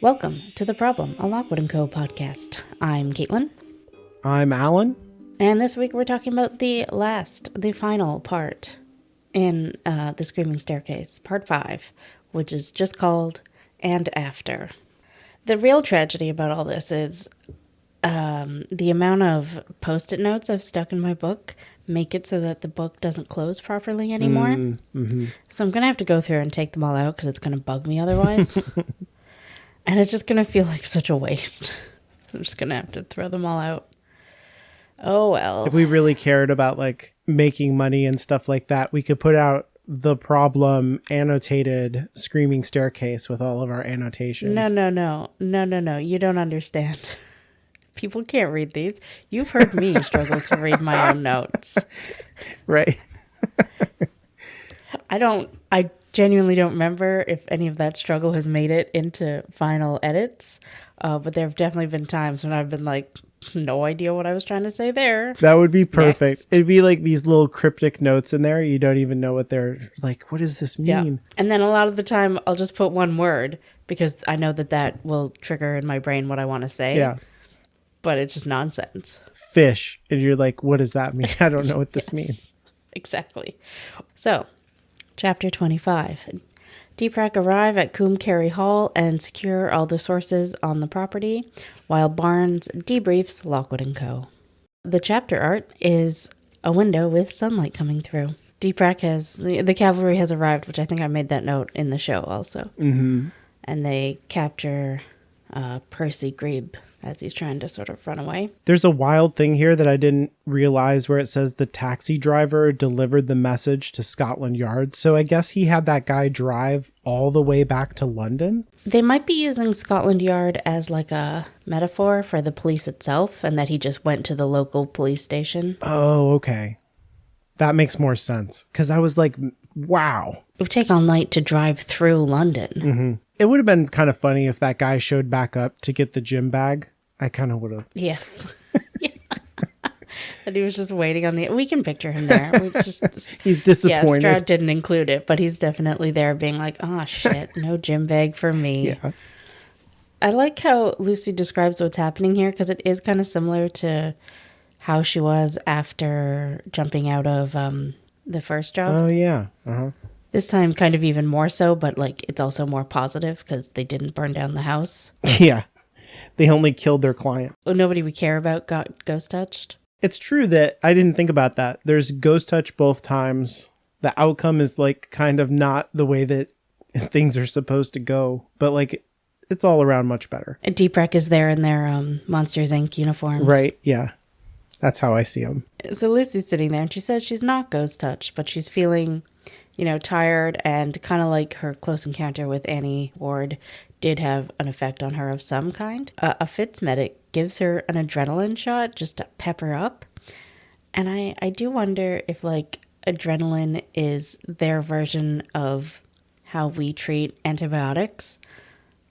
Welcome to The Problem, a Lockwood & Co. podcast. I'm Caitlin. I'm Alan. And this week we're talking about the final part in The Screaming Staircase, part 5, which is just called And After. The real tragedy about all this is the amount of Post-it notes I've stuck in my book make it so that the book doesn't close properly anymore. Mm-hmm. So I'm going to have to go through and take them all out because it's going to bug me otherwise. And it's just going to feel like such a waste. I'm just going to have to throw them all out. Oh, well. If we really cared about like making money and stuff like that, we could put out The Problem annotated Screaming Staircase with all of our annotations. No. You don't understand. People can't read these. You've heard me struggle to read my own notes. Right. I genuinely don't remember if any of that struggle has made it into final edits. But there have definitely been times when I've been like, no idea what I was trying to say there. That would be perfect. Next. It'd be like these little cryptic notes in there. You don't even know what they're like. What does this mean? Yeah. And then a lot of the time I'll just put one word because I know that will trigger in my brain what I want to say. Yeah. But it's just nonsense. Fish. And you're like, what does that mean? I don't know what this means. Exactly. So, Chapter 25. DEPRAC arrive at Coombe Carey Hall and secure all the sources on the property, while Barnes debriefs Lockwood & Co. The chapter art is a window with sunlight coming through. The cavalry has arrived, which I think I made that note in the show also. Mm-hmm. And they capture Percy Grebe as he's trying to sort of run away. There's a wild thing here that I didn't realize where it says the taxi driver delivered the message to Scotland Yard. So I guess he had that guy drive all the way back to London. They might be using Scotland Yard as like a metaphor for the police itself and that he just went to the local police station. Oh, okay. That makes more sense. Because I was like, wow. It would take all night to drive through London. Mm-hmm. It would have been kind of funny if that guy showed back up to get the gym bag. I kind of would have. Yes. And he was just waiting on we can picture him there. He's disappointed. Yeah, Stroud didn't include it, but he's definitely there being like, oh shit, no gym bag for me. Yeah. I like how Lucy describes what's happening here because it is kind of similar to how she was after jumping out of the first job. Oh, yeah. Uh-huh. This time kind of even more so, but like it's also more positive because they didn't burn down the house. Yeah. They only killed their client. Well, nobody we care about got ghost touched. It's true that I didn't think about that. There's ghost touch both times. The outcome is like kind of not the way that things are supposed to go, but like it's all around much better. And DEPRAC is there in their Monsters Inc. uniforms. Right, yeah. That's how I see them. So Lucy's sitting there and she says she's not ghost touched, but she's feeling, tired and kind of like her close encounter with Annie Ward did have an effect on her of some kind. A Fitz medic gives her an adrenaline shot just to pep her up. And I do wonder if like adrenaline is their version of how we treat antibiotics.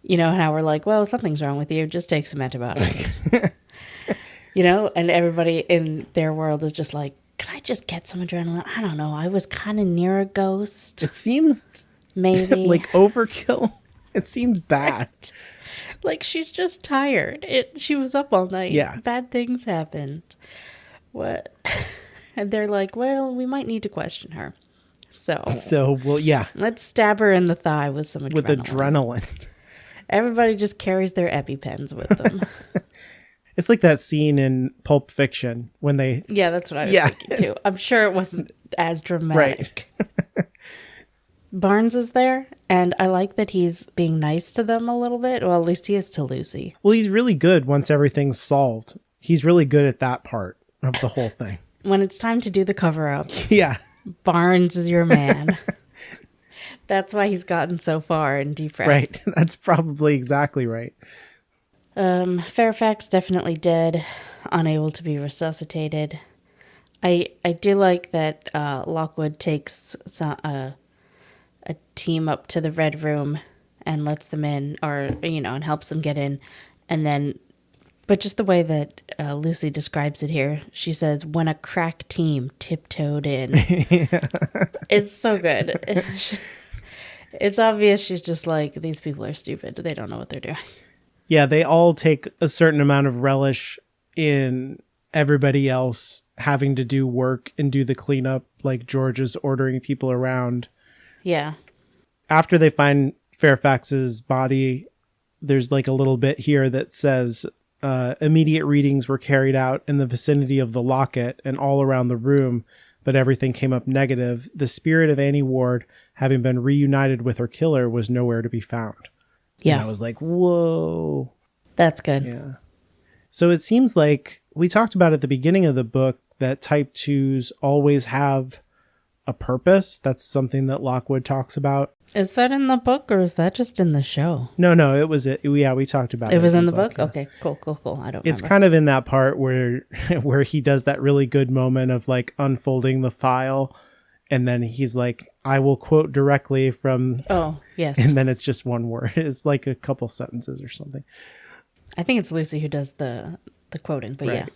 You know, how we're like, well, something's wrong with you. Just take some antibiotics. And everybody in their world is just like, can I just get some adrenaline? I don't know. I was kind of near a ghost. It seems maybe like overkill. It seems bad. Right. Like she's just tired. She was up all night. Yeah. Bad things happened. What? And they're like, well, we might need to question her. So, well, yeah. Let's stab her in the thigh with some adrenaline. With adrenaline. Everybody just carries their EpiPens with them. It's like that scene in Pulp Fiction when they... Yeah, that's what I was thinking too. I'm sure it wasn't as dramatic. Right. Barnes is there, and I like that he's being nice to them a little bit. Well, at least he is to Lucy. Well, he's really good once everything's solved. He's really good at that part of the whole thing. When it's time to do the cover-up, yeah, Barnes is your man. That's why he's gotten so far in DEPRAC. Right, that's probably exactly right. Fairfax definitely dead, unable to be resuscitated. I do like that Lockwood takes a team up to the Red Room and lets them in, or and helps them get in, and then, but just the way that Lucy describes it here, she says, "When a crack team tiptoed in," It's so good. It's obvious she's just like, these people are stupid. They don't know what they're doing. Yeah, they all take a certain amount of relish in everybody else having to do work and do the cleanup, like George is ordering people around. Yeah. After they find Fairfax's body, there's like a little bit here that says immediate readings were carried out in the vicinity of the locket and all around the room, but everything came up negative. The spirit of Annie Ward, having been reunited with her killer, was nowhere to be found. Yeah. And I was like, whoa. That's good. Yeah. So it seems like we talked about at the beginning of the book that type 2s always have a purpose. That's something that Lockwood talks about. Is that in the book or is that just in the show? No, it was it. Yeah, we talked about it. It was in the book? Yeah. Okay, cool. I don't It's remember. kind of in that part where he does that really good moment of like unfolding the file, and then he's like, I will quote directly from... Oh, yes. And then it's just one word. It's like a couple sentences or something. I think it's Lucy who does the quoting, but Right. yeah.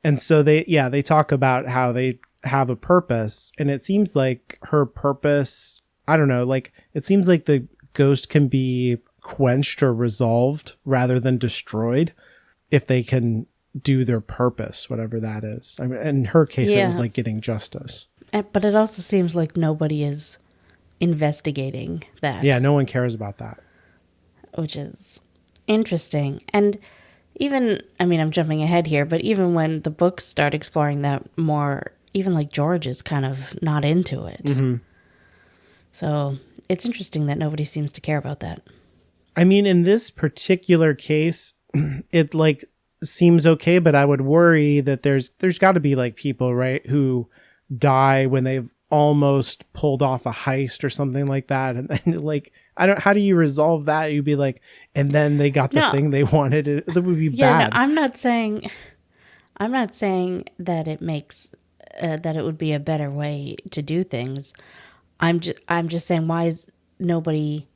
And so they talk about how they have a purpose, and it seems like her purpose, I don't know, like it seems like the ghost can be quenched or resolved rather than destroyed if they can do their purpose, whatever that is. I mean, in her case, it was like getting justice. But it also seems like nobody is investigating that. Yeah, no one cares about that. Which is interesting. And even, I mean, I'm jumping ahead here, but even when the books start exploring that more, even like George is kind of not into it. Mm-hmm. So it's interesting that nobody seems to care about that. I mean, in this particular case, it like seems okay, but I would worry that there's got to be like people, right, who die when they've almost pulled off a heist or something like that, and then like how do you resolve that? You'd be like, and then they got the thing they wanted. That would be bad. No, I'm not saying that it makes that it would be a better way to do things. I'm just saying, why is nobody?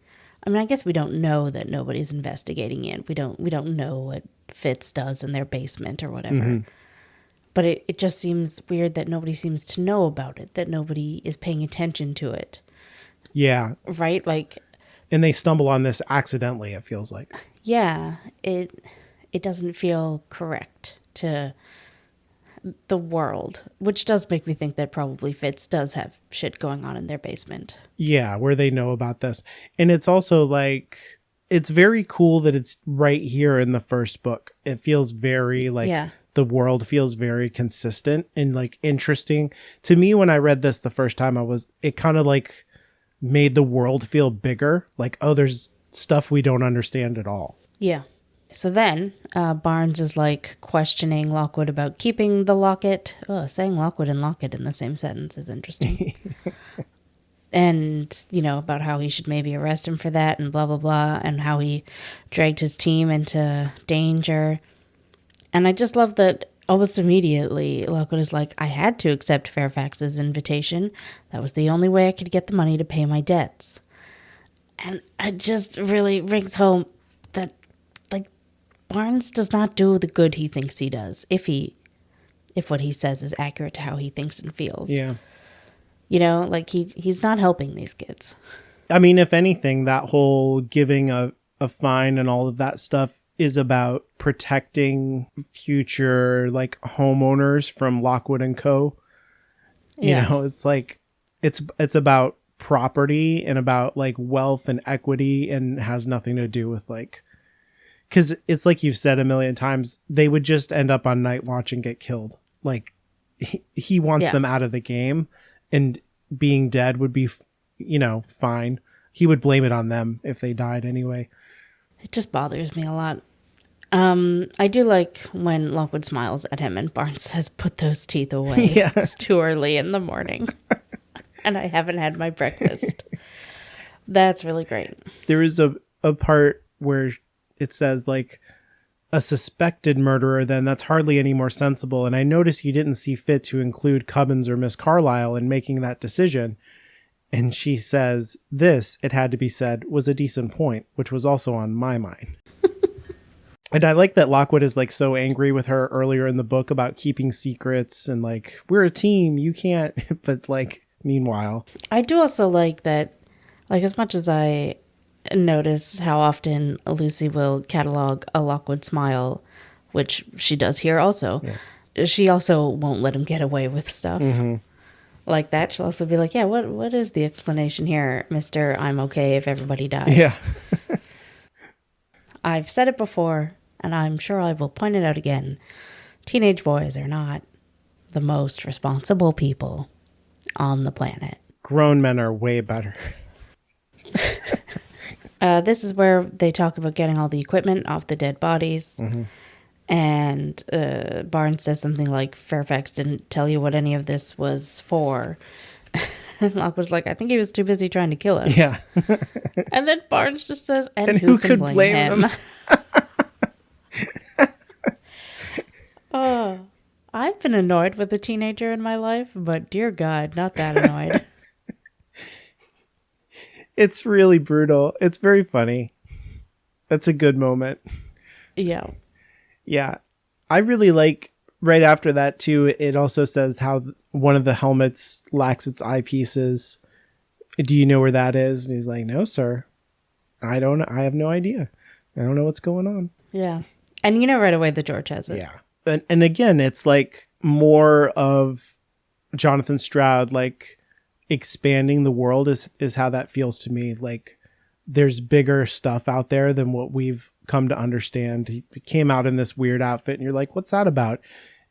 I mean, I guess we don't know that nobody's investigating it. We don't know what Fitz does in their basement or whatever. Mm-hmm. But it just seems weird that nobody seems to know about it, that nobody is paying attention to it. Yeah. Right? Like, and they stumble on this accidentally, it feels like. Yeah. It doesn't feel correct to the world, which does make me think that probably Fitz does have shit going on in their basement. Yeah, where they know about this. And it's also like, it's very cool that it's right here in the first book. It feels very like the world feels very consistent and like interesting. To me, when I read this the first time, it kind of like made the world feel bigger. Like, oh, there's stuff we don't understand at all. Yeah. So then Barnes is like questioning Lockwood about keeping the locket. Oh, saying Lockwood and locket in the same sentence is interesting. And, about how he should maybe arrest him for that and blah, blah, blah. And how he dragged his team into danger. And I just love that almost immediately Lockwood is like, I had to accept Fairfax's invitation. That was the only way I could get the money to pay my debts. And it just really rings home that, like, Barnes does not do the good he thinks he does, if what he says is accurate to how he thinks and feels. Yeah. Like he's not helping these kids. I mean, if anything, that whole giving a fine and all of that stuff is about protecting future like homeowners from Lockwood and Co. It's like it's about property and about like wealth and equity, and has nothing to do with like, because it's like you've said a million times, they would just end up on night watch and get killed. Like he wants them out of the game, and being dead would be fine. He would blame it on them if they died anyway. It just bothers me a lot. I do like when Lockwood smiles at him and Barnes says, put those teeth away. Yeah. It's too early in the morning. And I haven't had my breakfast. That's really great. There is a part where it says like, a suspected murderer, then that's hardly any more sensible. And I noticed you didn't see fit to include Cubbins or Miss Carlyle in making that decision. And she says, this, it had to be said, was a decent point, which was also on my mind. And I like that Lockwood is like so angry with her earlier in the book about keeping secrets and like, we're a team, you can't. But like, meanwhile. I do also like that, like as much as I notice how often Lucy will catalog a Lockwood smile, which she does here also. Yeah. She also won't let him get away with stuff like that. She'll also be like, yeah, what is the explanation here, Mr. I'm okay if everybody dies? Yeah. I've said it before, and I'm sure I will point it out again. Teenage boys are not the most responsible people on the planet. Grown men are way better. This is where they talk about getting all the equipment off the dead bodies. And Barnes says something like, Fairfax didn't tell you what any of this was for. And Lockwood's like, I think he was too busy trying to kill us. Yeah. And then Barnes just says, and who can blame him? Oh, I've been annoyed with a teenager in my life, but dear God, not that annoyed. It's really brutal. It's very funny. That's a good moment. Yeah. Yeah. I really like, right after that too, it also says how one of the helmets lacks its eyepieces. Do you know where that is? And he's like, no, sir. I have no idea. I don't know what's going on. Yeah. And you know right away that George has it. Yeah. And again, it's like more of Jonathan Stroud, like expanding the world is how that feels to me. Like there's bigger stuff out there than what we've come to understand. He came out in this weird outfit and you're like, what's that about?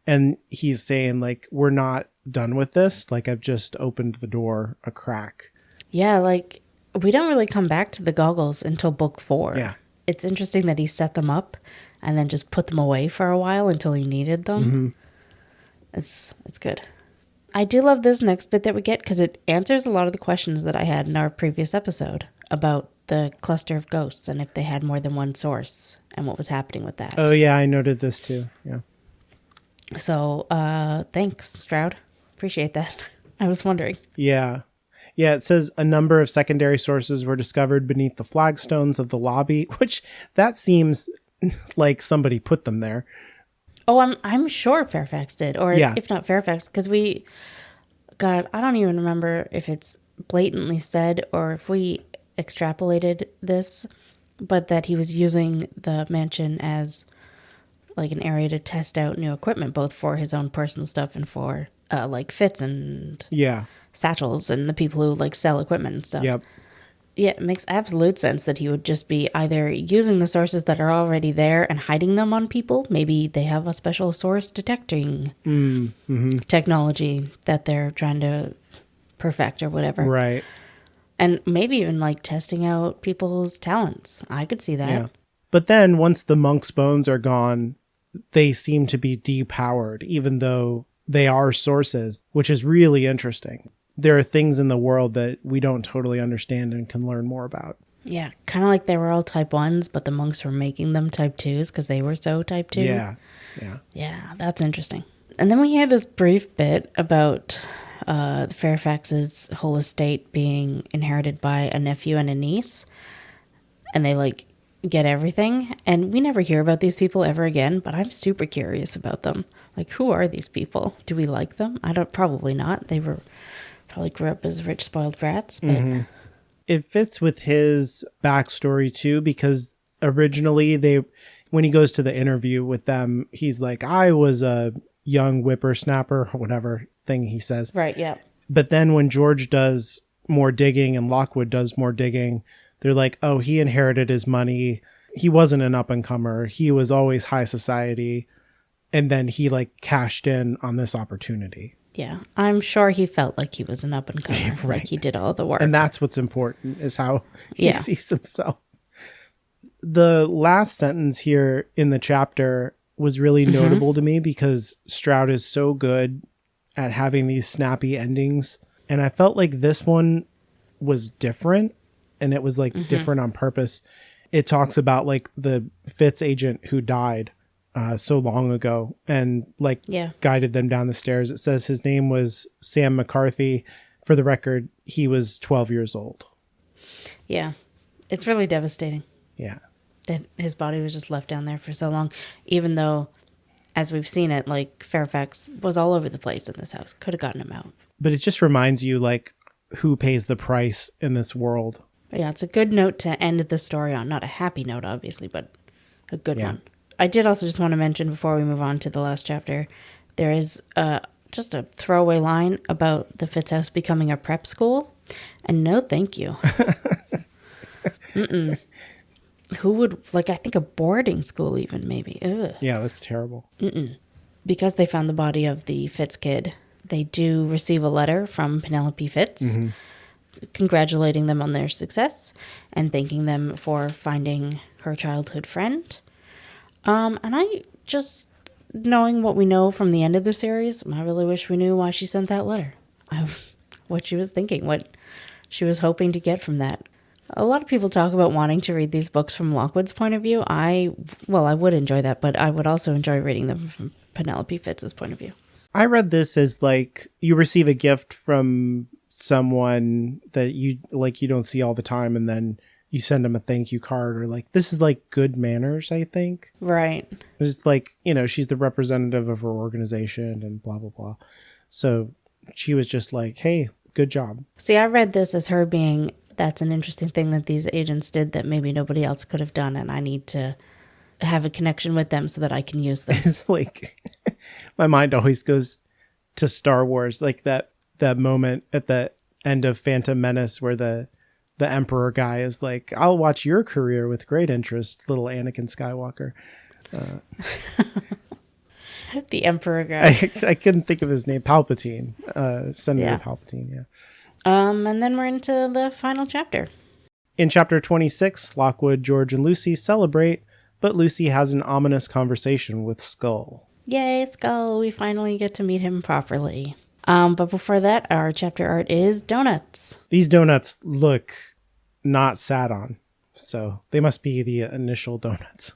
And he's saying like, we're not done with this. Like I've just opened the door a crack. Yeah. Like we don't really come back to the goggles until book 4. Yeah. It's interesting that he set them up and then just put them away for a while until he needed them. It's good. I do love this next bit that we get because it answers a lot of the questions that I had in our previous episode about the cluster of ghosts and if they had more than one source and what was happening with that. Oh yeah, I noted this too. Yeah. So thanks, Stroud. Appreciate that. I was wondering. Yeah. Yeah, it says a number of secondary sources were discovered beneath the flagstones of the lobby, which that seems like somebody put them there. Oh, I'm sure Fairfax did, or if not Fairfax, because God, I don't even remember if it's blatantly said or if we extrapolated this, but that he was using the mansion as like an area to test out new equipment, both for his own personal stuff and for like Fitz and satchels and the people who like sell equipment and stuff. Yep. Yeah, it makes absolute sense that he would just be either using the sources that are already there and hiding them on people. Maybe they have a special source detecting technology that they're trying to perfect or whatever. Right. And maybe even like testing out people's talents. I could see that. Yeah. But then once the monk's bones are gone, they seem to be depowered, even though they are sources, which is really interesting. There are things in the world that we don't totally understand and can learn more about. Yeah, kind of like they were all type 1s, but the monks were making them type 2s because they were so type 2. Yeah. Yeah, that's interesting. And then we hear this brief bit about Fairfax's whole estate being inherited by a nephew and a niece. And they like get everything. And we never hear about these people ever again, but I'm super curious about them. Like, who are these people? Do we like them? Probably not. They probably grew up as rich, spoiled brats, but it fits with his backstory too, because originally when he goes to the interview with them, he's like, I was a young whippersnapper or whatever thing he says. Right. Yeah. But then when George does more digging and Lockwood does more digging, they're like, oh, he inherited his money. He wasn't an up and comer. He was always high society. And then he like cashed in on this opportunity. Yeah, I'm sure he felt like he was an up-and-comer, right. like he did all the work. And that's what's important, is how he sees himself. The last sentence here in the chapter was really notable to me because Stroud is so good at having these snappy endings. And I felt like this one was different, and it was like different on purpose. It talks about like the Fitz agent who died so long ago and like guided them down the stairs. It says his name was Sam McCarthy. For the record, he was 12 years old. Yeah. It's really devastating. Yeah. That his body was just left down there for so long, even though, as we've seen it, like Fairfax was all over the place in this house. Could have gotten him out. But it just reminds you like who pays the price in this world. Yeah, it's a good note to end the story on. Not a happy note, obviously, but a good Yeah. one. I did also just want to mention before we move on to the last chapter, there is just a throwaway line about the Fitz house becoming a prep school. And no, thank you. Who would, like, I think a boarding school even, maybe. Ugh. Yeah, that's terrible. Because they found the body of the Fitz kid, they do receive a letter from Penelope Fitz congratulating them on their success and thanking them for finding her childhood friend. And I just, knowing what we know from the end of the series, I really wish we knew why she sent that letter. What she was thinking, what she was hoping to get from that. A lot of people talk about wanting to read these books from Lockwood's point of view. I would enjoy that, but I would also enjoy reading them from Penelope Fitz's point of view. I read this as like you receive a gift from someone that you don't see all the time, and then you send them a thank you card, or like, this is like good manners, I think. Right. It's like, you know, she's the representative of her organization and blah, blah, blah. So she was just like, hey, good job. See, I read this as her being, that's an interesting thing that these agents did that maybe nobody else could have done, and I need to have a connection with them so that I can use them. It's like, my mind always goes to Star Wars, like that moment at the end of Phantom Menace where the Emperor guy is like, I'll watch your career with great interest, little Anakin Skywalker. The Emperor guy. I couldn't think of his name. Palpatine. Senator Palpatine, yeah. And then we're into the final chapter. In chapter 26, Lockwood, George, and Lucy celebrate, but Lucy has an ominous conversation with Skull. Yay, Skull. We finally get to meet him properly. But before that, our chapter art is donuts. These donuts look not sat on, so they must be the initial donuts.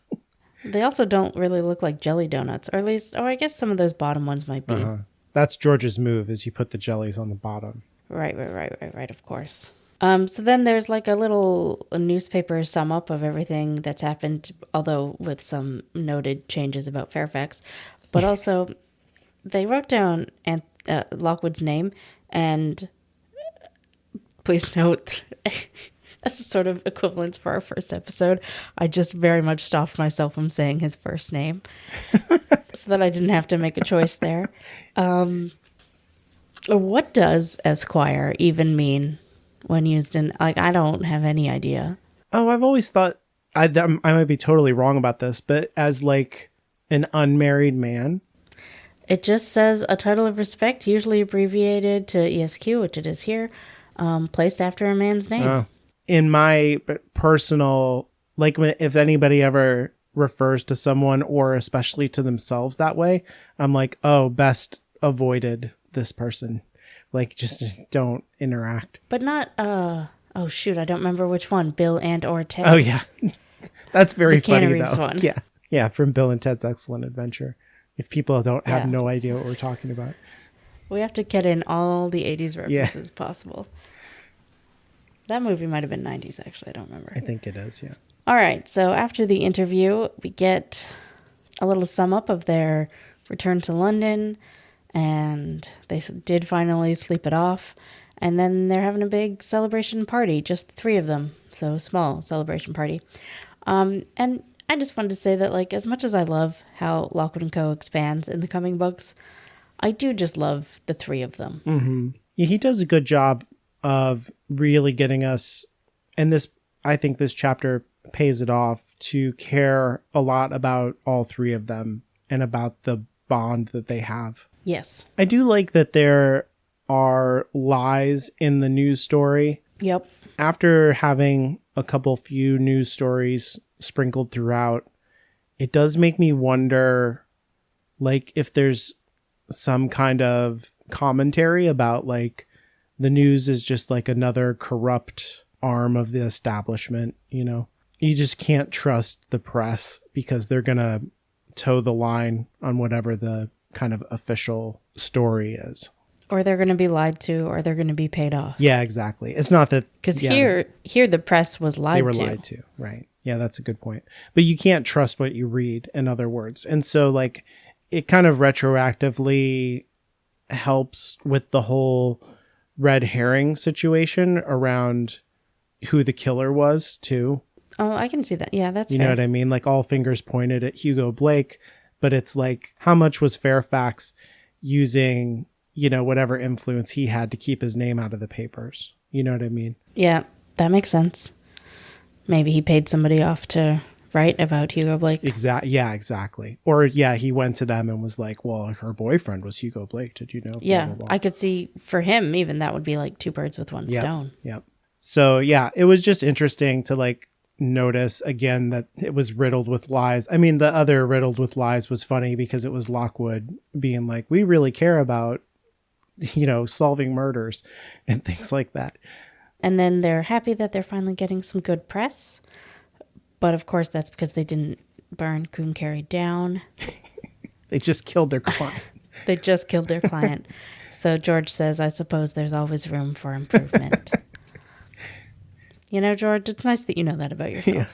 They also don't really look like jelly donuts, or at least, I guess some of those bottom ones might be. That's George's move, is you put the jellies on the bottom. Right, of course. So then there's like a newspaper sum up of everything that's happened, although with some noted changes about Fairfax. But also, they wrote down Lockwood's name, and please note, as a sort of equivalence for our first episode, I just very much stopped myself from saying his first name so that I didn't have to make a choice there. What does Esquire even mean when used in, like, I don't have any idea. Oh, I've always thought, I might be totally wrong about this, but as like an unmarried man. It just says a title of respect, usually abbreviated to ESQ, which it is here, placed after a man's name. In my personal, like, if anybody ever refers to someone or especially to themselves that way, I'm like, oh, best avoided this person. Like, just don't interact. But not, oh shoot, I don't remember which one, Bill and or Ted. Oh, yeah. That's very funny, Reeves though. one. Yeah. Yeah, from Bill and Ted's Excellent Adventure. If people don't have no idea what we're talking about. We have to get in all the 80s references possible. That movie might have been 90s, actually. I don't remember. I think it is, yeah. All right. So after the interview, we get a little sum up of their return to London. And they did finally sleep it off. And then they're having a big celebration party, just the three of them. So small celebration party. And I just wanted to say that, like, as much as I love how Lockwood & Co. expands in the coming books, I do just love the three of them. Mm-hmm. Yeah, he does a good job of really getting us, and this, I think this chapter pays it off, to care a lot about all three of them and about the bond that they have. Yes. I do like that there are lies in the news story. Yep. After having a few news stories sprinkled throughout, it does make me wonder, like, if there's some kind of commentary about, like, the news is just like another corrupt arm of the establishment, you know? You just can't trust the press because they're going to toe the line on whatever the kind of official story is. Or they're going to be lied to, or they're going to be paid off. Yeah, exactly. It's not that... Because here the press was lied to. They were lied to, right. Yeah, that's a good point. But you can't trust what you read, in other words. And so, like, it kind of retroactively helps with the whole red herring situation around who the killer was too. Oh, I can see that. Yeah, that's You fair. know what I mean? Like all fingers pointed at Hugo Blake, but it's like, how much was Fairfax using, whatever influence he had to keep his name out of the papers? You know what I mean? Yeah, that makes sense. Maybe he paid somebody off to write about Hugo Blake. Yeah, exactly. Or yeah, he went to them and was like, well, her boyfriend was Hugo Blake. Did you know? Yeah, Blah, blah, blah. I could see for him, even that would be like two birds with one stone. Yep. So yeah, it was just interesting to like notice again that it was riddled with lies. I mean, the other riddled with lies was funny because it was Lockwood being like, we really care about, solving murders and things like that. And then they're happy that they're finally getting some good press. But of course, that's because they didn't burn Coombe down. They just killed their client. They just killed their client. So George says, I suppose there's always room for improvement. George, it's nice that you know that about yourself. Yeah.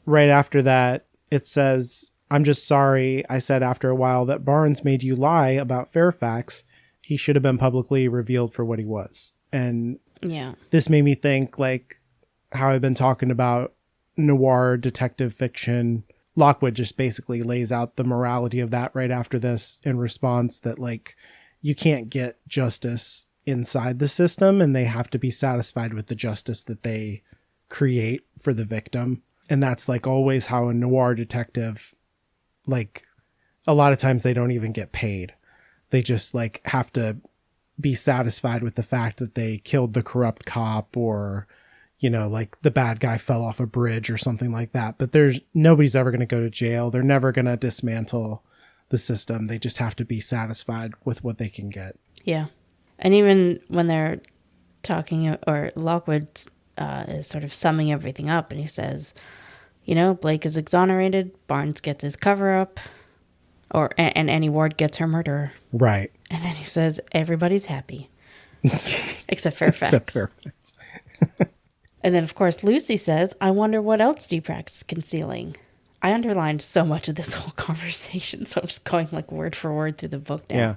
Right after that, it says, I'm just sorry I said after a while that Barnes made you lie about Fairfax. He should have been publicly revealed for what he was. And yeah, this made me think like how I've been talking about noir detective fiction. Lockwood just basically lays out the morality of that right after this in response that like you can't get justice inside the system and they have to be satisfied with the justice that they create for the victim. And that's like always how a noir detective, like a lot of times they don't even get paid. They just like have to be satisfied with the fact that they killed the corrupt cop or, like the bad guy fell off a bridge or something like that. But nobody's ever going to go to jail. They're never going to dismantle the system. They just have to be satisfied with what they can get. Yeah. And even when they're talking, or Lockwood is sort of summing everything up, and he says, Blake is exonerated, Barnes gets his cover up, and Annie Ward gets her murderer. Right. And then he says, everybody's happy. Except Fairfax. And then, of course, Lucy says, I wonder what else DEPRAC's concealing. I underlined so much of this whole conversation, so I'm just going like word for word through the book now. Yeah.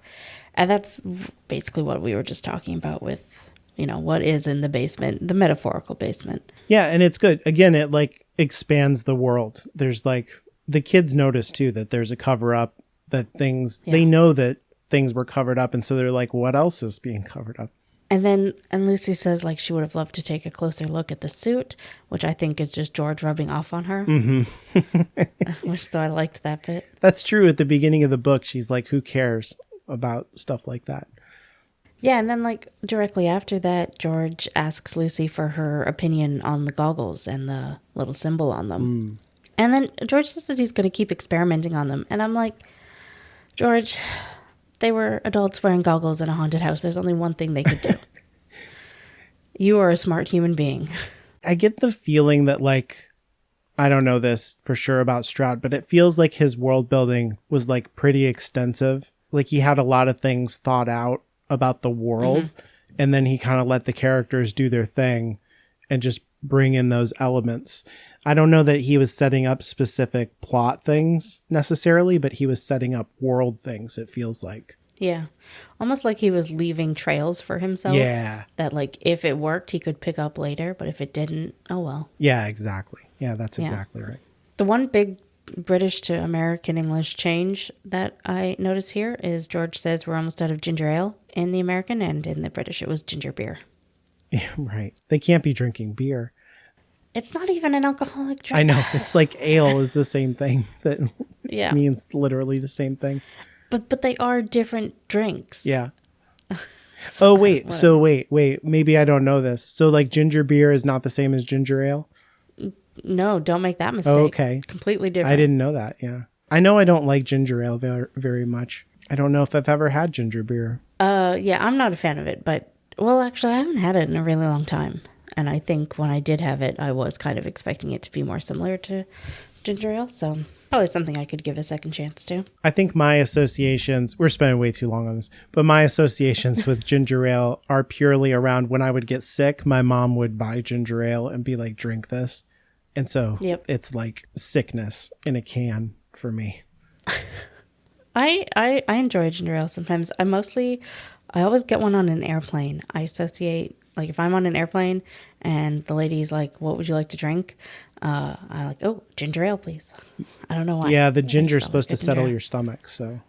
And that's basically what we were just talking about with, what is in the basement, the metaphorical basement. Yeah, and it's good. Again, it like expands the world. There's like, the kids notice too that there's a cover up, that things, they know that things were covered up, and so they're like, what else is being covered up? And Lucy says like she would have loved to take a closer look at the suit, which I think is just George rubbing off on her. Mm-hmm. So I liked that bit. That's true. At the beginning of the book, she's like, who cares about stuff like that? Yeah, and then like directly after that, George asks Lucy for her opinion on the goggles and the little symbol on them. And then George says that he's going to keep experimenting on them. And I'm like, George, they were adults wearing goggles in a haunted house. There's only one thing they could do. You are a smart human being. I get the feeling that like, I don't know this for sure about Stroud, but it feels like his world building was like pretty extensive. Like he had a lot of things thought out about the world, and then he kind of let the characters do their thing and just bring in those elements. I don't know that he was setting up specific plot things necessarily, but he was setting up world things, it feels like. Yeah. Almost like he was leaving trails for himself. Yeah. That like if it worked, he could pick up later, but if it didn't, oh well. Yeah, exactly. Yeah, that's exactly right. The one big British to American English change that I notice here is George says we're almost out of ginger ale in the American, and in the British it was ginger beer. Yeah, right. They can't be drinking beer. It's not even an alcoholic drink. I know. It's like ale is the same thing. That means literally the same thing. But they are different drinks. Yeah. Oh, wait. So wait. Maybe I don't know this. So like ginger beer is not the same as ginger ale? No, don't make that mistake. Oh, okay. Completely different. I didn't know that. Yeah. I know I don't like ginger ale very much. I don't know if I've ever had ginger beer. Yeah, I'm not a fan of it, but well, actually I haven't had it in a really long time. And I think when I did have it, I was kind of expecting it to be more similar to ginger ale. So probably something I could give a second chance to. I think my associations, we're spending way too long on this, but my associations with ginger ale are purely around when I would get sick, my mom would buy ginger ale and be like, drink this. And so It's like sickness in a can for me. I enjoy ginger ale sometimes. I always get one on an airplane. I associate Like if I'm on an airplane and the lady's like, what would you like to drink? I'm like, oh, ginger ale, please. I don't know why. Yeah, the I ginger's just always supposed to get settle ginger ale. your stomach, so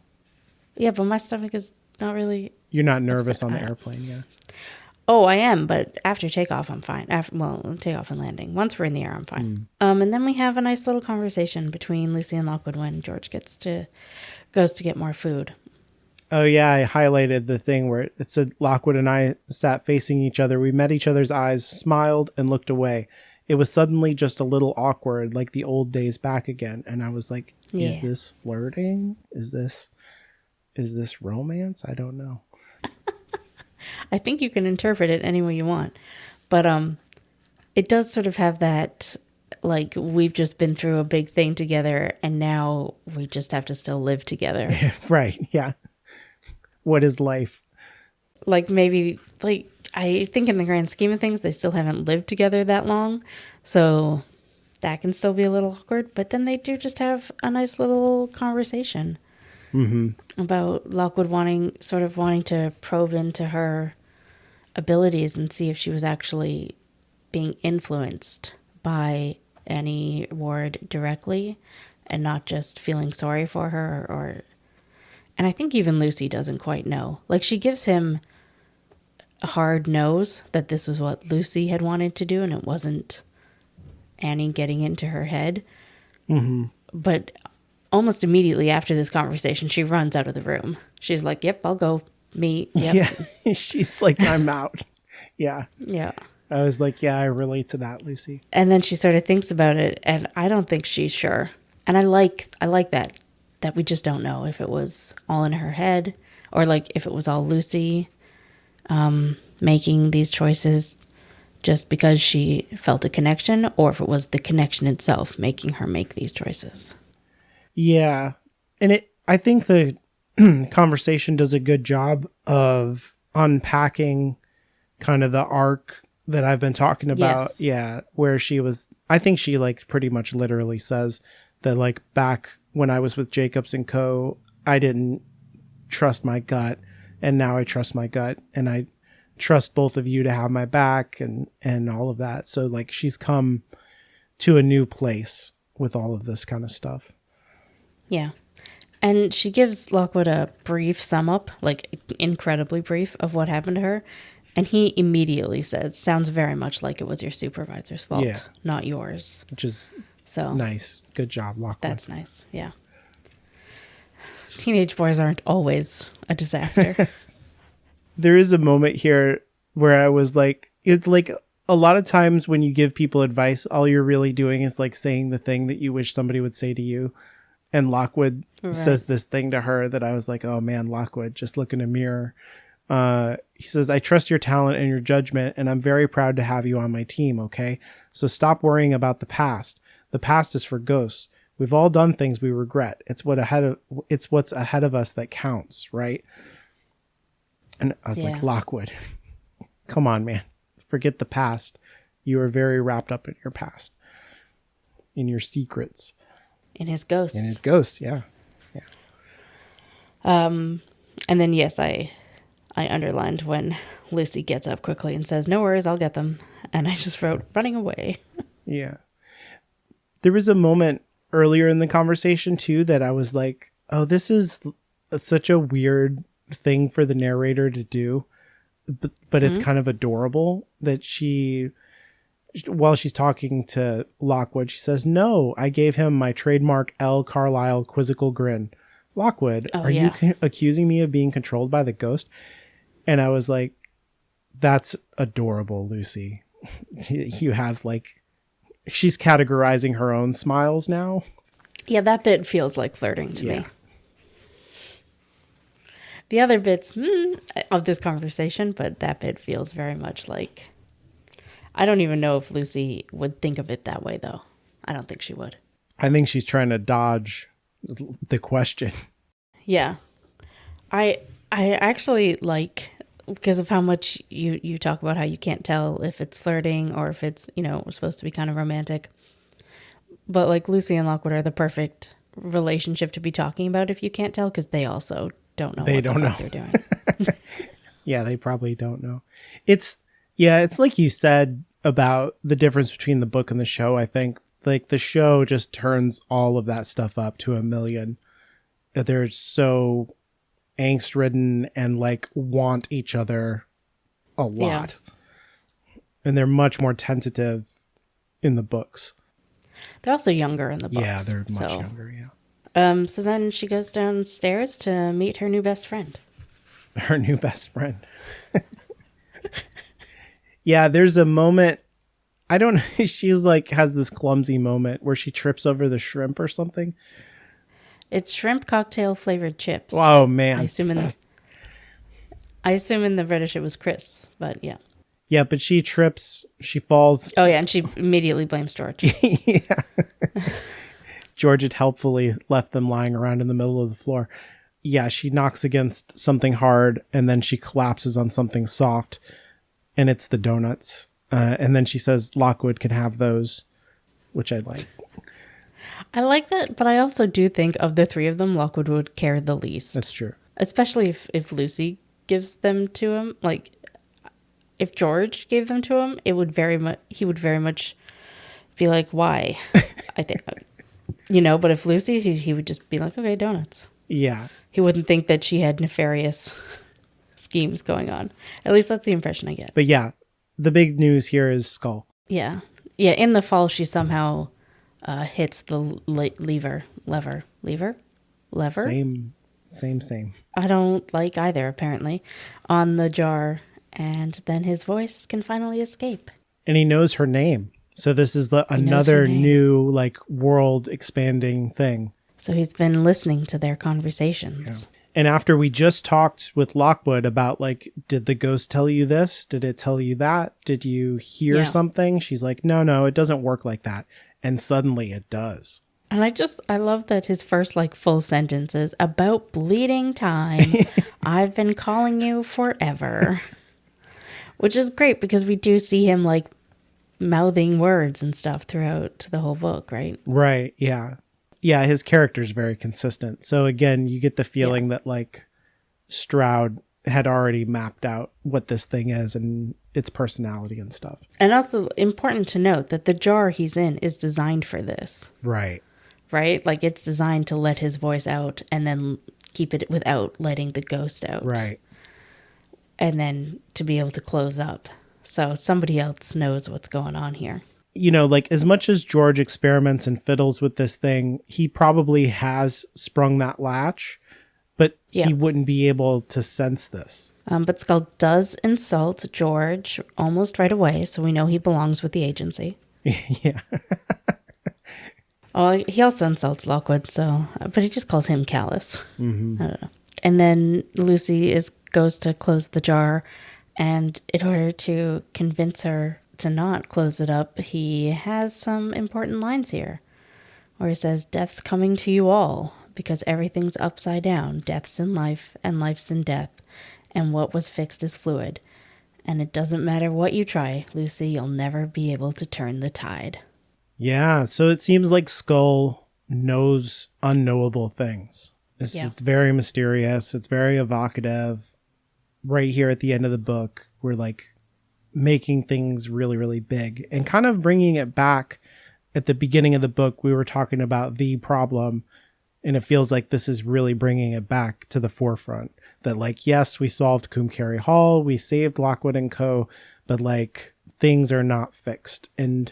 Yeah, but my stomach is not really. you're not nervous upset. on the airplane, yeah. Oh, I am, but after takeoff, I'm fine. Takeoff and landing. Once we're in the air, I'm fine. And then we have a nice little conversation between Lucy and Lockwood when George goes to get more food. Oh yeah, I highlighted the thing where it said Lockwood and I sat facing each other. We met each other's eyes, smiled, and looked away. It was suddenly just a little awkward, like the old days back again. And I was like, is Yeah. this flirting? Is this romance? I don't know. I think you can interpret it any way you want, but it does sort of have that, like, we've just been through a big thing together and now we just have to still live together. Right, yeah. What is life? Like maybe, like, I think in the grand scheme of things, they still haven't lived together that long, so that can still be a little awkward, but then they do just have a nice little conversation about Lockwood wanting to probe into her abilities and see if she was actually being influenced by Annie Ward directly and not just feeling sorry for her or and I think even Lucy doesn't quite know. Like she gives him a hard nose that this was what Lucy had wanted to do and it wasn't Annie getting into her head. But almost immediately after this conversation, she runs out of the room. She's like, yep, I'll go meet. Yep. Yeah, she's like, I'm out. Yeah. Yeah. I was like, yeah, I relate to that, Lucy. And then she sort of thinks about it, and I don't think she's sure. And I like that we just don't know if it was all in her head or like if it was all Lucy making these choices just because she felt a connection or if it was the connection itself making her make these choices. Yeah. And I think the conversation does a good job of unpacking kind of the arc that I've been talking about. Yes. Yeah. Where I think she like pretty much literally says that like back when I was with Jacobs and Co., I didn't trust my gut and now I trust my gut and I trust both of you to have my back and all of that. So like she's come to a new place with all of this kind of stuff. Yeah. And she gives Lockwood a brief sum up, like incredibly brief, of what happened to her. And he immediately says, sounds very much like it was your supervisor's fault, Yeah. not yours. Which is So nice. Good job, Lockwood. that's nice. Yeah. Teenage boys aren't always a disaster. There is a moment here where I was like, it's like a lot of times when you give people advice, all you're really doing is like saying the thing that you wish somebody would say to you. And Lockwood says this thing to her that I was like, oh man, Lockwood, just look in a mirror. He says, I trust your talent and your judgment, and I'm very proud to have you on my team, okay? So stop worrying about the past. The past is for ghosts. We've all done things we regret. It's what's ahead of us that counts, right? And I was like, Lockwood, come on, man. Forget the past. You are very wrapped up in your past, in your secrets. In his ghosts. In his ghosts, yeah. And then, yes, I underlined when Lucy gets up quickly and says, no worries, I'll get them. And I just wrote, running away. Yeah. There was a moment earlier in the conversation, too, that I was like, oh, this is such a weird thing for the narrator to do. But it's kind of adorable that while she's talking to Lockwood, she says, no, I gave him my trademark L. Carlisle quizzical grin. Lockwood, are you accusing me of being controlled by the ghost? And I was like, that's adorable, Lucy. You have like, she's categorizing her own smiles now. Yeah, that bit feels like flirting to me. The other bits of this conversation, but that bit feels very much like, I don't even know if Lucy would think of it that way, though. I don't think she would. I think she's trying to dodge the question. Yeah. I actually like, because of how much you talk about how you can't tell if it's flirting or if it's, supposed to be kind of romantic. But like Lucy and Lockwood are the perfect relationship to be talking about if you can't tell, because they also don't know what the fuck they're doing. Yeah, they probably don't know. It's Yeah, it's like you said about the difference between the book and the show, I think. Like, the show just turns all of that stuff up to 1,000,000. They're so angst-ridden and, like, want each other a lot. Yeah. And they're much more tentative in the books. They're also younger in the books. Yeah, they're much younger, yeah. So then she goes downstairs to meet her new best friend. Her new best friend. Yeah, there's a moment, I don't know, she's like, has this clumsy moment where she trips over the shrimp or something. It's shrimp cocktail flavored chips. Oh, man. I assume in the British it was crisps, but yeah. Yeah, but she trips, she falls. Oh, yeah, and she immediately blames George. Yeah. George had helpfully left them lying around in the middle of the floor. Yeah, she knocks against something hard, and then she collapses on something soft, and it's the doughnuts. And then she says Lockwood can have those, which I like. I like that, but I also do think of the three of them, Lockwood would care the least. That's true. Especially if Lucy gives them to him. Like, if George gave them to him, he would very much be like, why? I think, but if Lucy, he would just be like, okay, donuts. Yeah. He wouldn't think that she had nefarious schemes going on. At least that's the impression I get. But yeah, the big news here is Skull. Yeah. Yeah, in the fall, she somehow hits the lever. Same. I don't like either, apparently, on the jar, and then his voice can finally escape. And he knows her name. So this is another new, like, world expanding thing. So he's been listening to their conversations. Yeah. And after we just talked with Lockwood about, like, did the ghost tell you this? Did it tell you that? Did you hear something? She's like, no, it doesn't work like that. And suddenly it does. And I love that his first, like, full sentence is, about bleeding time. I've been calling you forever. Which is great because we do see him, like, mouthing words and stuff throughout the whole book, right? Right, yeah. Yeah, his character's very consistent. So again, you get the feeling that, like, Stroud had already mapped out what this thing is and its personality and stuff. And also important to note that the jar he's in is designed for this. Right. Right? Like, it's designed to let his voice out and then keep it without letting the ghost out. Right. And then to be able to close up. So somebody else knows what's going on here. Like, as much as George experiments and fiddles with this thing, he probably has sprung that latch, but he wouldn't be able to sense this. But Skull does insult George almost right away, so we know he belongs with the agency. Yeah. Oh, he also insults Lockwood, but he just calls him callous. Mm-hmm. I don't know. And then Lucy goes to close the jar, and in order to convince her to not close it up, he has some important lines here, where he says, "Death's coming to you all, because everything's upside down. Death's in life, and life's in death, and what was fixed is fluid. And it doesn't matter what you try, Lucy, you'll never be able to turn the tide." Yeah, so it seems like Skull knows unknowable things. It's very mysterious. It's very evocative. Right here at the end of the book, we're, like, making things really, really big and kind of bringing it back. At the beginning of the book, we were talking about the problem, and it feels like this is really bringing it back to the forefront. That, like, yes, we solved Coombe Hall, we saved Lockwood and Co., but, like, things are not fixed. And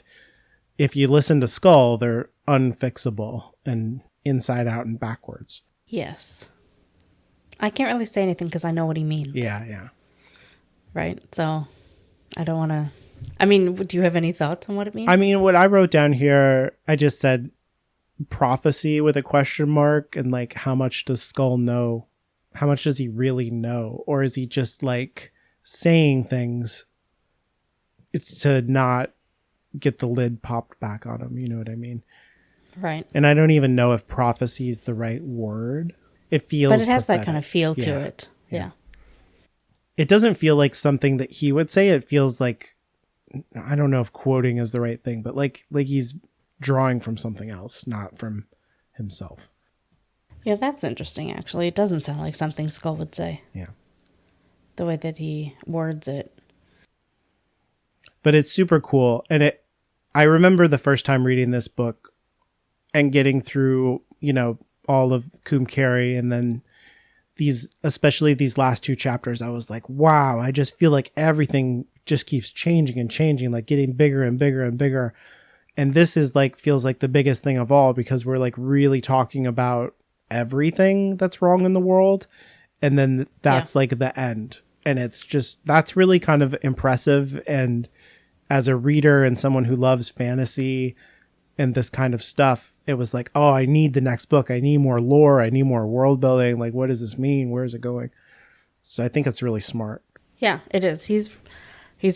if you listen to Skull, they're unfixable and inside out and backwards. Yes. I can't really say anything because I know what he means. Yeah. Right? So I don't want to... I mean, do you have any thoughts on what it means? I mean, what I wrote down here, I just said prophecy with a question mark, and, like, how much does Skull know? How much does he really know? Or is he just, like, saying things it's to not get the lid popped back on him? You know what I mean? Right. And I don't even know if prophecy is the right word. It feels But it has prophetic. that kind of feel to it. Yeah. It doesn't feel like something that he would say. It feels like, I don't know if quoting is the right thing, but like he's drawing from something else, not from himself. Yeah, that's interesting, actually. It doesn't sound like something Skull would say. Yeah. The way that he words it. But it's super cool. And I remember the first time reading this book and getting through, all of Coombe Carey, and then especially these last two chapters, I was like, wow, I just feel like everything just keeps changing and changing, like getting bigger and bigger and bigger. And this is like, feels like the biggest thing of all, because we're like really talking about everything that's wrong in the world. And then that's like the end. And it's just, that's really kind of impressive. And as a reader and someone who loves fantasy and this kind of stuff, it was like, oh, I need the next book. I need more lore. I need more world building. Like, what does this mean? Where is it going? So I think it's really smart. Yeah, it is. He's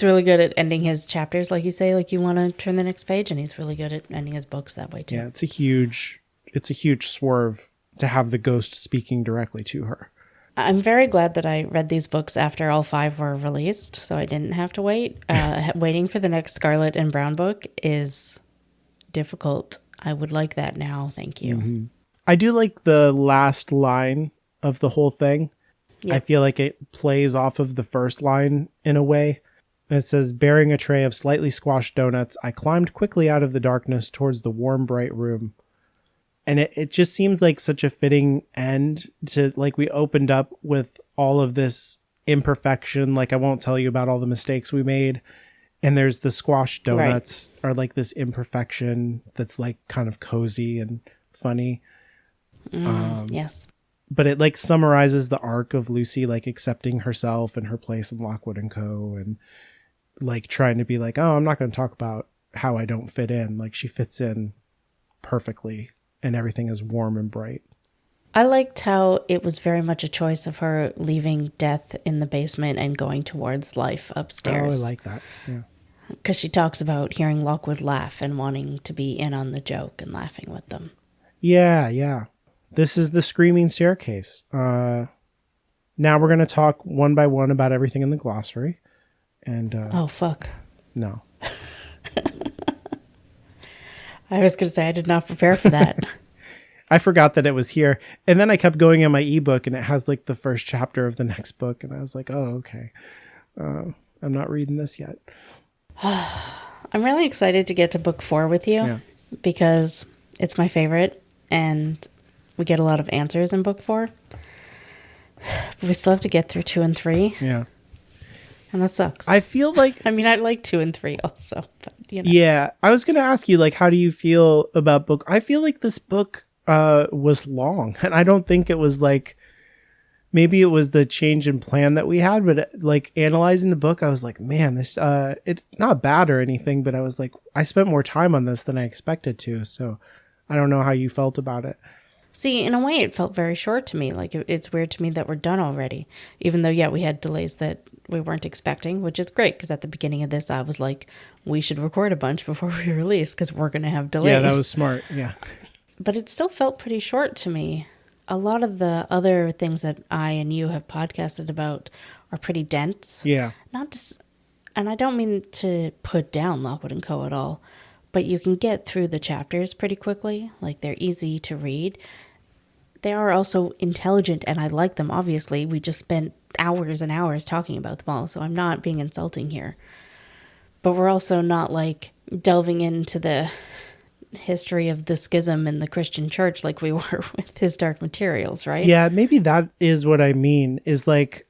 really good at ending his chapters, like you say, like you want to turn the next page, and he's really good at ending his books that way too. Yeah, it's a huge swerve to have the ghost speaking directly to her. I'm very glad that I read these books after all 5 were released, so I didn't have to wait. Waiting for the next Scarlet and Brown book is difficult. I would like that now. Thank you. Mm-hmm. I do like the last line of the whole thing. Yep. I feel like it plays off of the first line in a way. It says, bearing a tray of slightly squashed donuts, I climbed quickly out of the darkness towards the warm, bright room. And it just seems like such a fitting end to, like, we opened up with all of this imperfection. Like, I won't tell you about all the mistakes we made. And there's the squashed donuts are like this imperfection that's like kind of cozy and funny. Yes. But it like summarizes the arc of Lucy, like accepting herself and her place in Lockwood and Co. And like trying to be like, oh, I'm not going to talk about how I don't fit in. Like she fits in perfectly and everything is warm and bright. I liked how it was very much a choice of her leaving death in the basement and going towards life upstairs. Oh, I like that. Yeah. Because she talks about hearing Lockwood laugh and wanting to be in on the joke and laughing with them. Yeah. This is the screaming staircase. Now we're going to talk one by one about everything in the glossary. And oh, fuck. No. I was going to say I did not prepare for that. I forgot that it was here. And then I kept going in my ebook and it has like the first chapter of the next book. And I was like, oh, okay. I'm not reading this yet. I'm really excited to get to book 4 with you because it's my favorite and we get a lot of answers in book 4. But we still have to get through 2 and 3. Yeah. And that sucks. I feel like... I mean, I like 2 and 3 also. But, Yeah. I was going to ask you, like, how do you feel about book... I feel like this book was long. And I don't think it was like... Maybe it was the change in plan that we had, but like analyzing the book, I was like, man, this it's not bad or anything, but I was like, I spent more time on this than I expected to. So I don't know how you felt about it. See, in a way, it felt very short to me. Like it's weird to me that we're done already, even though, we had delays that we weren't expecting, which is great. Because at the beginning of this, I was like, we should record a bunch before we release because we're going to have delays. Yeah, that was smart. Yeah. But it still felt pretty short to me. A lot of the other things that I and you have podcasted about are pretty dense. Yeah. And I don't mean to put down Lockwood and Co. at all, but you can get through the chapters pretty quickly. Like, they're easy to read. They are also intelligent, and I like them, obviously. We just spent hours and hours talking about them all, so I'm not being insulting here. But we're also not, like, delving into the history of the schism in the Christian church like we were with his Dark Materials, right? Yeah, maybe that is what I mean, is like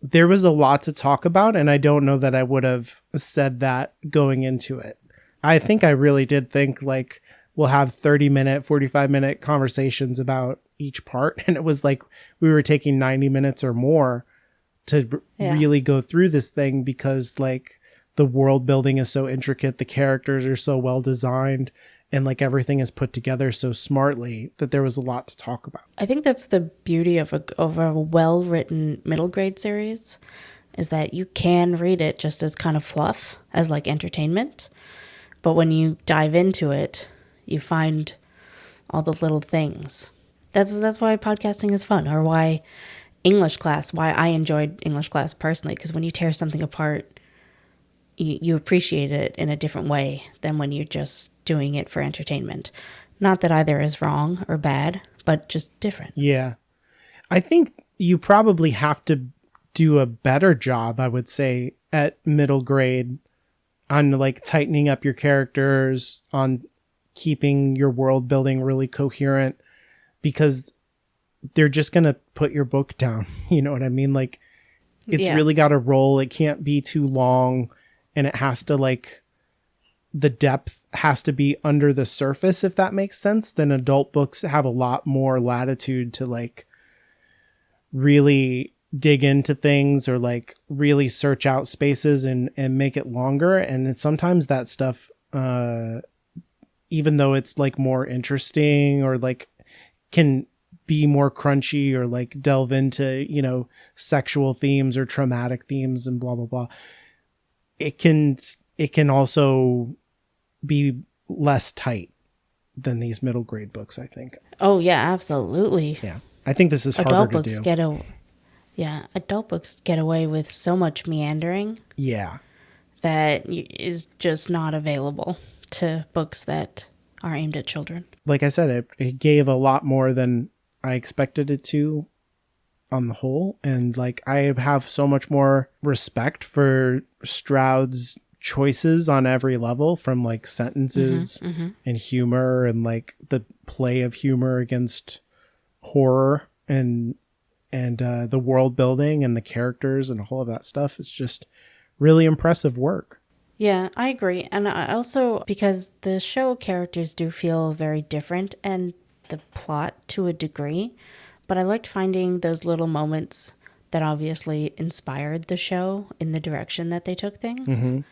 there was a lot to talk about, and I don't know that I would have said that going into it. I think I really did think like we'll have 30-minute, 45-minute conversations about each part, and it was like we were taking 90 minutes or more to really go through this thing because like the world building is so intricate, the characters are so well designed, and like everything is put together so smartly that there was a lot to talk about. I think that's the beauty of a well-written middle grade series, is that you can read it just as kind of fluff, as like entertainment. But when you dive into it, you find all the little things. That's why podcasting is fun, or why I enjoyed English class personally, because when you tear something apart, you appreciate it in a different way than when you're just doing it for entertainment. Not that either is wrong or bad, but just different. Yeah. I think you probably have to do a better job, I would say, at middle grade on like tightening up your characters, on keeping your world building really coherent, because they're just going to put your book down. You know what I mean? Like, it's really got to roll. It can't be too long, and it has to like, the depth has to be under the surface, if that makes sense. Then adult books have a lot more latitude to like really dig into things, or like really search out spaces and make it longer. And sometimes that stuff, even though it's like more interesting, or like can be more crunchy, or like delve into, you know, sexual themes or traumatic themes and blah, blah, blah. It can also be less tight than these middle grade books, I think. Oh yeah, absolutely. Yeah. I think this is harder adult to books do. Adult books get away with so much meandering. Yeah. That is just not available to books that are aimed at children. Like I said, it gave a lot more than I expected it to on the whole. And like, I have so much more respect for Stroud's choices on every level, from like sentences and humor, and like the play of humor against horror, and the world building and the characters and all of that stuff. It's just really impressive work. Yeah, I agree. And I also, because the show characters do feel very different, and the plot to a degree, but I liked finding those little moments that obviously inspired the show in the direction that they took things.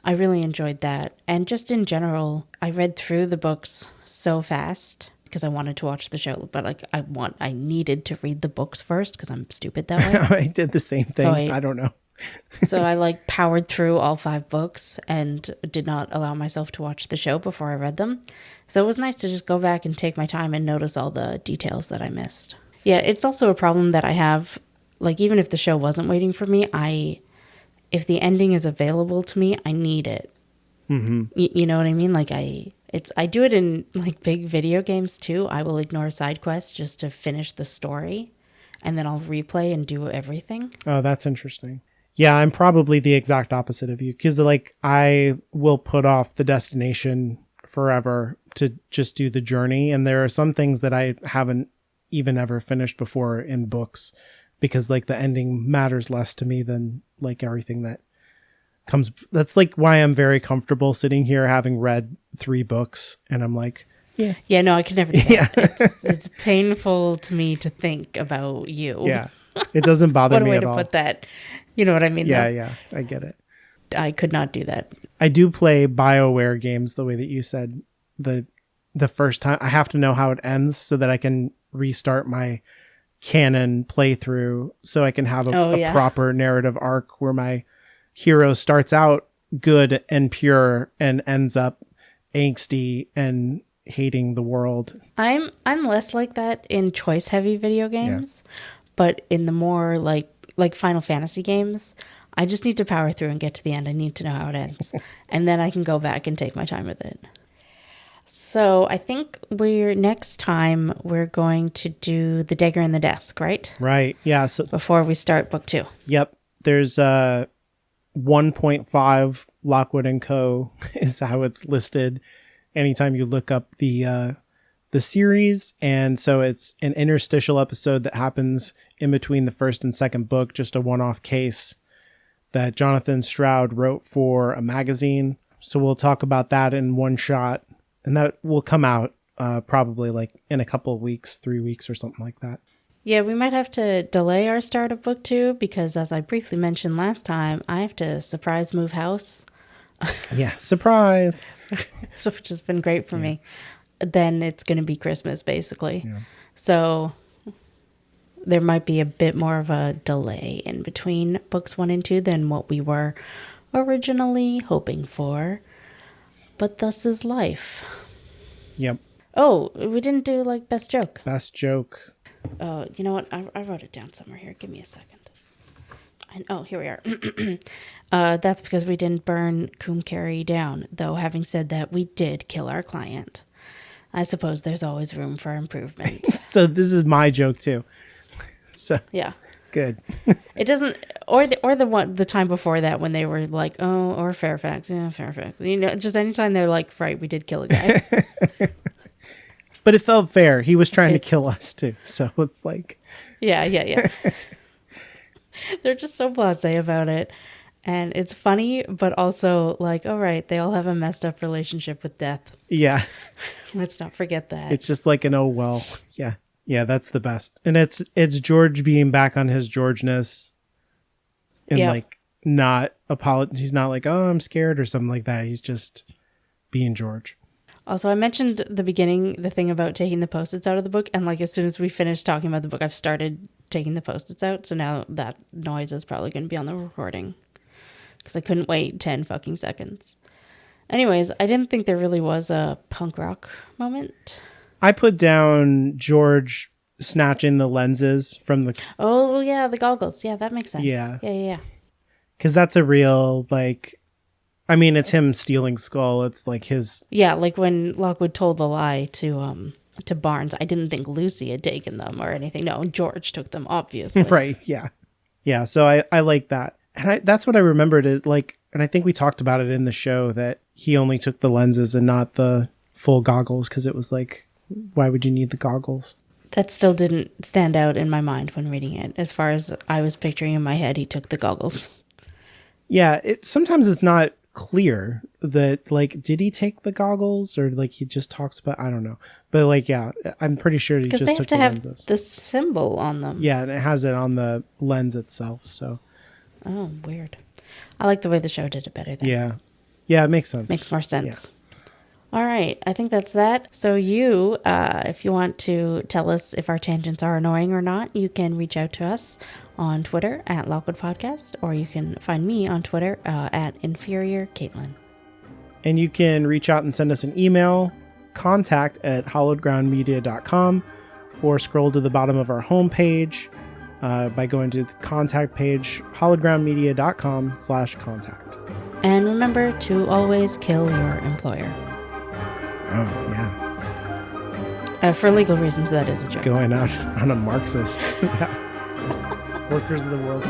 I really enjoyed that. And just in general, I read through the books so fast because I wanted to watch the show, but like I needed to read the books first because I'm stupid that way. I did the same thing. I don't know. So I like powered through all 5 books and did not allow myself to watch the show before I read them. So it was nice to just go back and take my time and notice all the details that I missed. Yeah, it's also a problem that I have. Like, even if the show wasn't waiting for me, if the ending is available to me, I need it. You know what I mean? Like, I do it in like big video games too. I will ignore side quests just to finish the story, and then I'll replay and do everything. Oh, that's interesting. Yeah, I'm probably the exact opposite of you, because like I will put off the destination forever to just do the journey. And there are some things that I haven't even ever finished before in books, because like the ending matters less to me than like everything that comes. That's like why I'm very comfortable sitting here having read 3 books, and I'm like, yeah, no, I could never do that. It's painful to me to think about you. Yeah, it doesn't bother me at all. What a way to put that. You know what I mean? Yeah, I get it. I could not do that. I do play BioWare games the way that you said. The first time, I have to know how it ends so that I can restart my canon playthrough, so I can have a proper narrative arc where my hero starts out good and pure and ends up angsty and hating the world. I'm less like that in choice heavy video games, but in the more like Final Fantasy games, I just need to power through and get to the end. I need to know how it ends. And then I can go back and take my time with it. So I think next time we're going to do The Dagger in the Desk, right? Right. Yeah. So before we start book 2. Yep. There's 1.5 Lockwood and Co. is how it's listed anytime you look up the series. And so it's an interstitial episode that happens in between the first and second book, just a one-off case that Jonathan Stroud wrote for a magazine. So we'll talk about that in one shot, and that will come out probably like in a couple of weeks, 3 weeks or something like that. Yeah, we might have to delay our start of book 2 because, as I briefly mentioned last time, I have to surprise move house. Yeah, surprise. So, which has been great for me. Then it's going to be Christmas, basically. Yeah. So there might be a bit more of a delay in between books 1 and 2 than what we were originally hoping for. But thus is life. Yep. Oh, we didn't do like best joke. Best joke. Oh, you know what? I wrote it down somewhere here. Give me a second. Here we are. That's because we didn't burn Coombe Carey down. Though, having said that, we did kill our client. I suppose there's always room for improvement. So this is my joke too. So yeah. Good. It doesn't, or the time before that when they were like, oh, or Fairfax, yeah, Fairfax. You know, just anytime they're like, right, we did kill a guy. But it felt fair. He was trying to kill us too. So it's like, yeah. They're just so blasé about it. And it's funny, but also like, all right, they all have a messed up relationship with death. yeah, Let's not forget that. it's just like an, oh, well, yeah. Yeah, that's the best. And it's George being back on his Georgeness and like not he's not like, oh, I'm scared or something like that. He's just being George. Also, I mentioned at the beginning the thing about taking the Post-its out of the book. And like as soon as we finished talking about the book, I've started taking the Post-its out. So now that noise is probably going to be on the recording. Because I couldn't wait 10 fucking seconds. Anyways, I didn't think there really was a punk rock moment. I put down George snatching the lenses from the... Oh, yeah, the goggles. Yeah, that makes sense. Yeah. Because that's a real, like... I mean, it's him stealing Skull. It's like his... Yeah, like when Lockwood told the lie to Barnes, I didn't think Lucy had taken them or anything. No, George took them, obviously. Right, yeah. Yeah, so I like that. And that's what I remembered. It, like, and I think we talked about it in the show, that he only took the lenses and not the full goggles, because it was like, why would you need the goggles? That still didn't stand out in my mind when reading it. As far as I was picturing in my head, he took the goggles. Yeah, sometimes it's not clear that, like, did he take the goggles, or like he just talks about, I don't know. But like, yeah, I'm pretty sure he just took the lenses. Because they have to have the symbol on them. Yeah, and it has it on the lens itself, so. Oh, weird. I like the way the show did it better then. Yeah, it makes sense. Makes more sense. Yeah. All right, I think that's that. So you, if you want to tell us if our tangents are annoying or not, you can reach out to us on Twitter at Lockwood Podcast, or you can find me on Twitter at Inferior Caitlin. And you can reach out and send us an email, contact@hollowedgroundmedia.com, or scroll to the bottom of our homepage by going to the contact page, hollowedgroundmedia.com/contact. And remember to always kill your employer. Oh, yeah. For legal reasons, that is a joke. Going out on a Marxist. Workers of the world.